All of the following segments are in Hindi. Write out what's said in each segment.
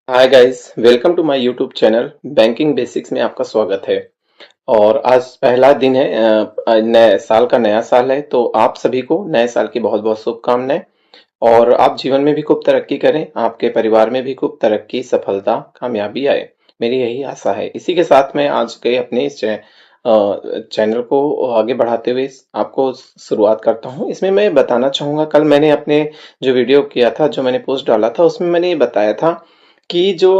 Hi guys, welcome to my YouTube channel banking basics में आपका स्वागत है। और आज पहला दिन है, नए साल का नया साल है, तो आप सभी को नए साल की बहुत बहुत शुभकामनाएं। और आप जीवन में भी खूब तरक्की करें, आपके परिवार में भी खूब तरक्की, सफलता, कामयाबी आए, मेरी यही आशा है। इसी के साथ मैं आज के अपने इस चैनल को आगे बढ़ाते हुए आपको शुरुआत करता हूं। इसमें मैं बताना चाहूंगा, कल मैंने अपने जो वीडियो किया था, जो मैंने पोस्ट डाला था, उसमें मैंने ये बताया था कि जो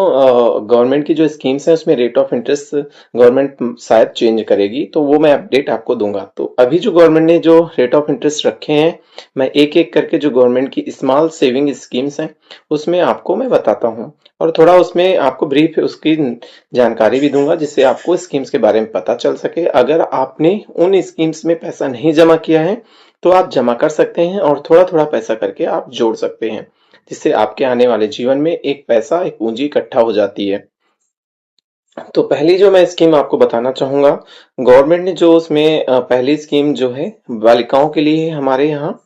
गवर्नमेंट की जो स्कीम्स है उसमें रेट ऑफ इंटरेस्ट गवर्नमेंट शायद चेंज करेगी, तो वो मैं अपडेट आपको दूंगा। तो अभी जो गवर्नमेंट ने जो रेट ऑफ इंटरेस्ट रखे हैं, मैं एक एक करके जो गवर्नमेंट की स्मॉल सेविंग स्कीम्स हैं उसमें आपको मैं बताता हूँ। और थोड़ा उसमें आपको ब्रीफ उसकी जानकारी भी दूंगा, जिससे आपको स्कीम्स के बारे में पता चल सके। अगर आपने उन स्कीम्स में पैसा नहीं जमा किया है तो आप जमा कर सकते हैं, और थोड़ा थोड़ा पैसा करके आप जोड़ सकते हैं, जिससे आपके आने वाले जीवन में एक पैसा, एक पूंजी इकट्ठा हो जाती है। तो पहली जो मैं स्कीम आपको बताना चाहूंगा, गवर्नमेंट ने जो उसमें पहली स्कीम जो है बालिकाओं के लिए है हमारे यहाँ,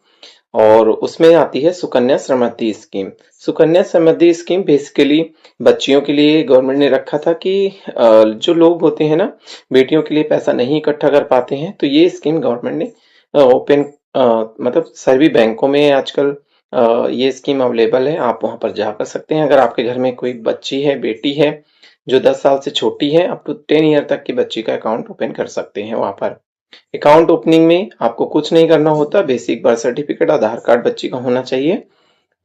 और उसमें आती है Sukanya Samriddhi scheme. Sukanya Samriddhi scheme basically बच्चियों के लिए गवर्नमेंट ने रखा था कि जो लोग होते हैं ना, बेटियों के लिए पैसा नहीं इकट्ठा कर पाते हैं, तो ये स्कीम गवर्नमेंट ने ओपन, मतलब सभी बैंकों में आजकल ये स्कीम अवेलेबल है। आप वहां पर जा कर सकते हैं। अगर आपके घर में कोई बच्ची है, बेटी है जो 10 साल से छोटी है, अप टू 10 ईयर तक की बच्ची का अकाउंट ओपन कर सकते हैं वहां पर। अकाउंट ओपनिंग में आपको कुछ नहीं करना होता, बेसिक बर्थ सर्टिफिकेट, आधार कार्ड बच्ची का होना चाहिए।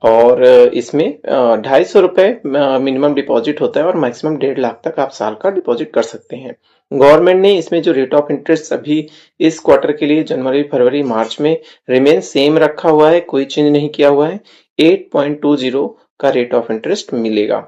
और इसमें 250 रुपए मिनिमम डिपॉजिट होता है, और मैक्सिमम 1.5 लाख तक आप साल का डिपॉजिट कर सकते हैं। गवर्नमेंट ने इसमें जो रेट ऑफ इंटरेस्ट अभी इस क्वार्टर के लिए जनवरी, फरवरी, मार्च में रिमेन सेम रखा हुआ है, कोई चेंज नहीं किया हुआ है। 8.20 का रेट ऑफ इंटरेस्ट मिलेगा।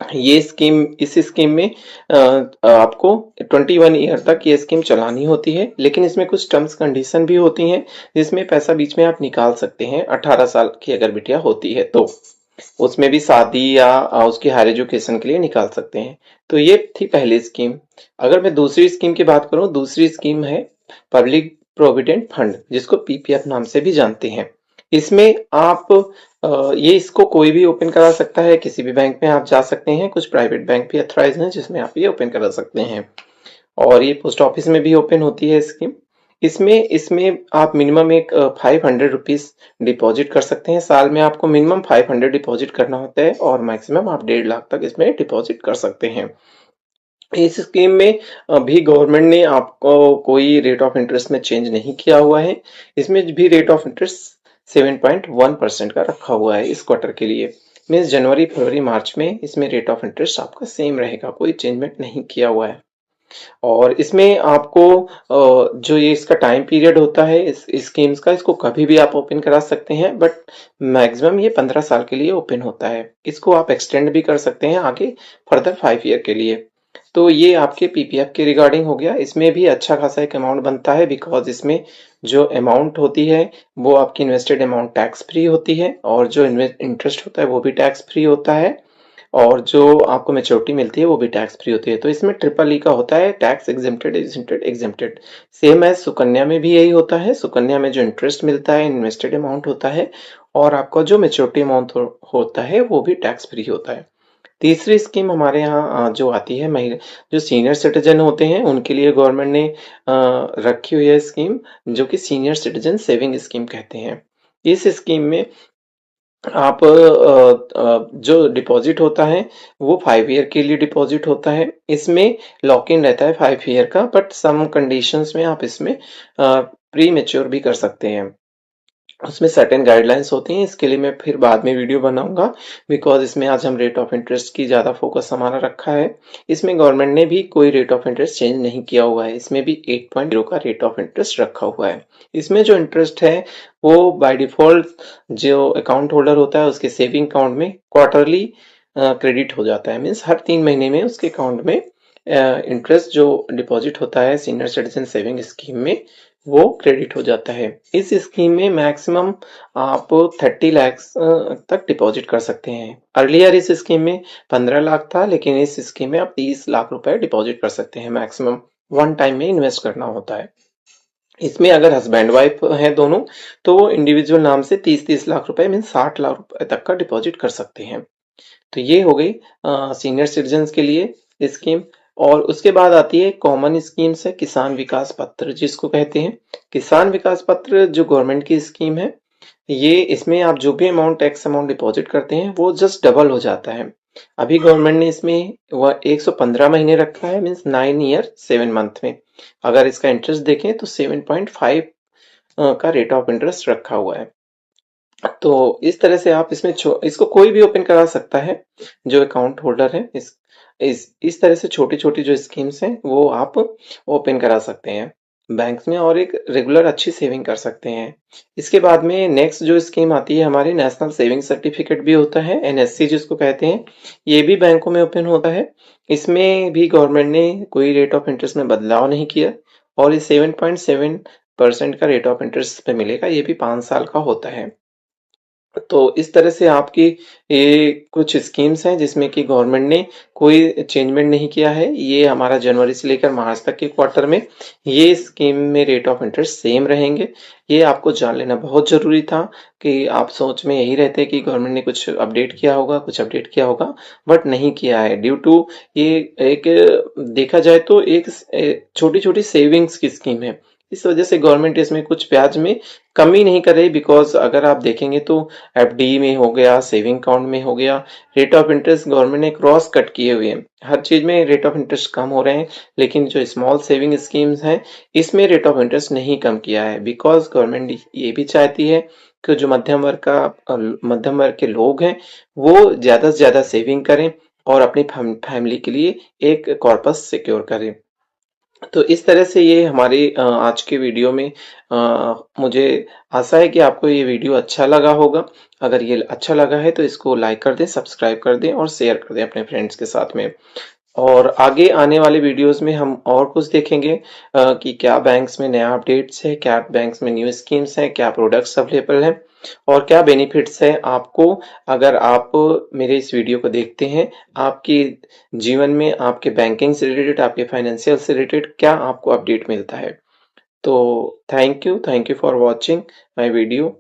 ये स्कीम, इस स्कीम में आपको 21 ईयर तक ये स्कीम चलानी होती है, लेकिन इसमें कुछ टर्म्स कंडीशन भी होती हैं, जिसमें पैसा बीच में आप निकाल सकते हैं। 18 साल की अगर बिटिया होती है तो उसमें भी शादी या उसकी हायर एजुकेशन के लिए निकाल सकते हैं। तो ये थी पहली स्कीम। अगर मैं दूसरी स्कीम की बात करूं, दूसरी स्कीम है पब्लिक प्रोविडेंट फंड, जिसको पीपीएफ नाम से भी जानते हैं। इसमें आप ये इसको कोई भी ओपन करा सकता है, किसी भी बैंक में आप जा सकते हैं। कुछ प्राइवेट बैंक भी अथॉराइज हैं जिसमें आप ये ओपन करा सकते हैं, और ये पोस्ट ऑफिस में भी ओपन होती है स्कीम। इसमें इसमें आप मिनिमम एक 500 रुपीज डिपॉजिट कर सकते हैं। साल में आपको मिनिमम 500 डिपॉजिट करना होता है, और मैक्सिमम आप 1.5 लाख तक इसमें डिपॉजिट कर सकते हैं। इस स्कीम में भी गवर्नमेंट ने आपको कोई रेट ऑफ इंटरेस्ट में चेंज नहीं किया हुआ है। इसमें भी रेट ऑफ इंटरेस्ट 7.1% का रखा हुआ है इस क्वार्टर के लिए। मीन्स जनवरी, फरवरी, मार्च में इसमें रेट ऑफ इंटरेस्ट आपका सेम रहेगा, कोई चेंजमेंट नहीं किया हुआ है। और इसमें आपको जो ये इसका टाइम पीरियड होता है इस स्कीम्स का, इसको कभी भी आप ओपन करा सकते हैं, बट मैक्सिमम ये 15 साल के लिए ओपन होता है। इसको आप एक्सटेंड भी कर सकते हैं आगे, फर्दर 5 ईयर के लिए। तो ये आपके पीपीएफ के रिगार्डिंग हो गया। इसमें भी अच्छा खासा एक अमाउंट बनता है, बिकॉज इसमें जो अमाउंट होती है वो आपकी इन्वेस्टेड अमाउंट टैक्स फ्री होती है, और जो इंटरेस्ट होता है वो भी टैक्स फ्री होता है, और जो आपको मैच्योरिटी मिलती है वो भी टैक्स फ्री होती है। तो इसमें ट्रिपल ई का होता है, tax exempted, exempted, exempted. Same as Sukanya में भी यही होता है। सुकन्या में जो इंटरेस्ट मिलता है, इन्वेस्टेड अमाउंट होता है, और आपका जो मैच्योरिटी अमाउंट होता है वो भी टैक्स फ्री होता है। तीसरी स्कीम हमारे यहाँ जो आती है, महिला जो सीनियर सिटीजन होते हैं उनके लिए गवर्नमेंट ने रखी हुई है स्कीम, जो कि सीनियर सिटीजन सेविंग स्कीम कहते हैं। इस स्कीम में आप जो डिपॉजिट होता है वो 5 ईयर के लिए डिपॉजिट होता है। इसमें लॉक इन रहता है 5 ईयर का, बट सम कंडीशंस में आप इसमें प्री मेच्योर भी कर सकते हैं। उसमें सर्टेन गाइडलाइंस होती हैं, इसके लिए मैं फिर बाद में वीडियो बनाऊंगा, बिकॉज इसमें आज हम रेट ऑफ इंटरेस्ट की ज़्यादा फोकस हमारा रखा है। इसमें गवर्नमेंट ने भी कोई रेट ऑफ इंटरेस्ट चेंज नहीं किया हुआ है, इसमें भी 8.0 का रेट ऑफ इंटरेस्ट रखा हुआ है। इसमें जो इंटरेस्ट है वो बाय डिफॉल्ट जो अकाउंट होल्डर होता है उसके सेविंग अकाउंट में क्वार्टरली क्रेडिट हो जाता है। मीन्स हर 3 महीने में उसके अकाउंट में इंटरेस्ट जो डिपॉजिट होता है सीनियर सिटीजन सेविंग स्कीम में, वो क्रेडिट हो जाता है। इस स्कीम में मैक्सिमम आप 30 लाख तक डिपॉजिट कर सकते हैं। अर्लियर इस स्कीम में 15 लाख था, लेकिन इस स्कीम में आप 30 लाख रुपए डिपॉजिट कर सकते हैं मैक्सिमम। वन टाइम में इन्वेस्ट करना होता है। इसमें अगर हस्बैंड वाइफ हैं दोनों, तो वो इंडिविजुअल नाम से 30-30 लाख रुपए मीन 60 लाख रुपए तक का डिपॉजिट कर सकते हैं। तो ये हो गई सीनियर सिटीजन्स के लिए स्कीम। और उसके बाद आती है कॉमन स्कीम्स है, किसान विकास पत्र जिसको कहते हैं। किसान विकास पत्र जो गवर्नमेंट की स्कीम है, ये इसमें आप जो भी अमाउंट टैक्स अमाउंट डिपॉजिट करते हैं वो जस्ट डबल हो जाता है। अभी गवर्नमेंट ने इसमें वह 115 महीने रखा है, मीन्स 9 ईयर 7 मंथ में। अगर इसका इंटरेस्ट देखें तो 7.5 का रेट ऑफ इंटरेस्ट रखा हुआ है। तो इस तरह से आप इसमें इसको कोई भी ओपन करा सकता है जो अकाउंट होल्डर है। इस तरह से छोटी छोटी जो स्कीम्स हैं वो आप ओपन करा सकते हैं बैंक्स में, और एक रेगुलर अच्छी सेविंग कर सकते हैं। इसके बाद में नेक्स्ट जो स्कीम आती है हमारी, नेशनल सेविंग सर्टिफिकेट भी होता है, एनएससी जिसको कहते हैं। ये भी बैंकों में ओपन होता है। इसमें भी गवर्नमेंट ने कोई रेट ऑफ इंटरेस्ट में बदलाव नहीं किया, और ये 7.7% का रेट ऑफ इंटरेस्ट पे मिलेगा। ये भी 5 साल का होता है। तो इस तरह से आपकी ये कुछ स्कीम्स हैं जिसमें कि गवर्नमेंट ने कोई चेंजमेंट नहीं किया है। ये हमारा जनवरी से लेकर मार्च तक के क्वार्टर में ये स्कीम में रेट ऑफ इंटरेस्ट सेम रहेंगे। ये आपको जान लेना बहुत जरूरी था कि आप सोच में यही रहते कि गवर्नमेंट ने कुछ अपडेट किया होगा, कुछ अपडेट किया होगा, बट नहीं किया है। ड्यू टू ये एक देखा जाए तो एक छोटी छोटी सेविंग्स की स्कीम है, इस वजह से गवर्नमेंट इसमें कुछ ब्याज में कमी नहीं कर रही। बिकॉज अगर आप देखेंगे तो एफडी में हो गया, सेविंग अकाउंट में हो गया, रेट ऑफ इंटरेस्ट गवर्नमेंट ने क्रॉस कट किए हुए हैं। हर चीज में रेट ऑफ इंटरेस्ट कम हो रहे हैं, लेकिन जो स्मॉल सेविंग स्कीम्स हैं इसमें रेट ऑफ इंटरेस्ट नहीं कम किया है। बिकॉज गवर्नमेंट ये भी चाहती है कि जो मध्यम वर्ग के लोग हैं वो ज्यादा से ज्यादा सेविंग करें और अपनी फैमिली के लिए एक कॉर्पस सिक्योर करें। तो इस तरह से ये हमारी आज के वीडियो में मुझे आशा है कि आपको ये वीडियो अच्छा लगा होगा। अगर ये अच्छा लगा है तो इसको लाइक कर दें, सब्सक्राइब कर दें और शेयर कर दें अपने फ्रेंड्स के साथ में। और आगे आने वाले वीडियोस में हम और कुछ देखेंगे कि क्या बैंक्स में नया अपडेट्स है, क्या बैंक्स में न्यू स्कीम्स हैं, क्या प्रोडक्ट्स अवेलेबल हैं और क्या बेनिफिट्स है आपको अगर आप मेरे इस वीडियो को देखते हैं। आपके जीवन में आपके बैंकिंग से रिलेटेड, आपके फाइनेंशियल से रिलेटेड क्या आपको अपडेट मिलता है। तो thank you for watching my video.